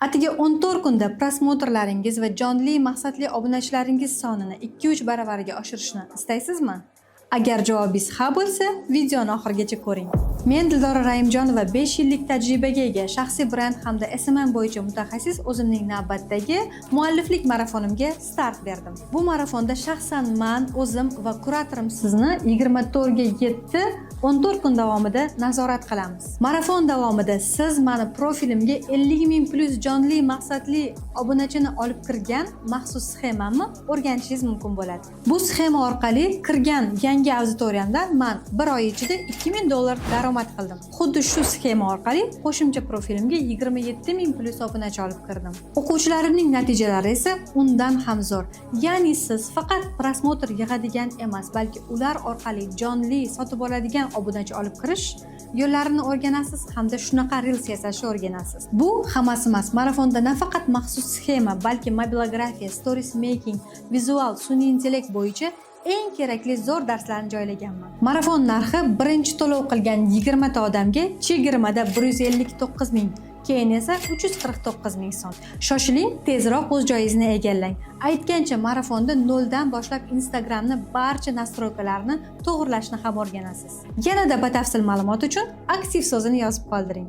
Atigi 14 kunda prosmotrlaringiz va jonli maqsadli obunachilaringiz sonini 2-3 baravarga oshirishni istaysizmi? Agar javobingiz ha bo'lsa, videoni oxirigacha ko'ring. Men Dildora Raimjonova 5 yillik tajribaga ega shaxsiy brend hamda SMM bo'yicha mutaxassis o'zimning navbatdagi mualliflik marafonimga start berdim. Bu marafonda shaxsan men o'zim va kuratorim sizni 24 ga 7 14 kun davomida nazorat qilamiz. Marafon davomida siz meni profilimga 50 ming plus jonli maqsadli obunachini olib kirgan maxsus sxemamni o'rganishingiz mumkin bo'ladi. Bu sxema orqali kirgan yangi auditoriyamdan men 1 oy ichida $2000 daromad qildim. Xuddi shu sxema orqali qo'shimcha profilimga 27 ming plus obunachi olib kirdim. O'quvchilarimning natijalari esa undan ham zo'r. Ya'ni siz faqat prosmotr yig'adigan emas, balki ular orqali jonli sotib oladigan obunachi olib kirish yo'llarini o'rganasiz hamda shunaqa reels yasashni o'rganasiz. Bu hammasi emas. Marafonda nafaqat maxsus sxema, balki mobilografiya, stories making, vizual, sun'iy intellekt bo'yicha eng kerakli zo'r darslarni joylaganman. Marafon narxi birinchi to'lov qilgan 20 ta odamga chegirmada 159 ming, keyin esa 349 ming so'm. Shoshiling, tezroq o'z joyingizni egallang. Aytgancha marafonda 0 dan boshlab Instagramni barcha nastroykalarini to'g'rilashni ham o'rganasiz. Yanada batafsil ma'lumot uchun aktiv so'zini yozib qoldiring.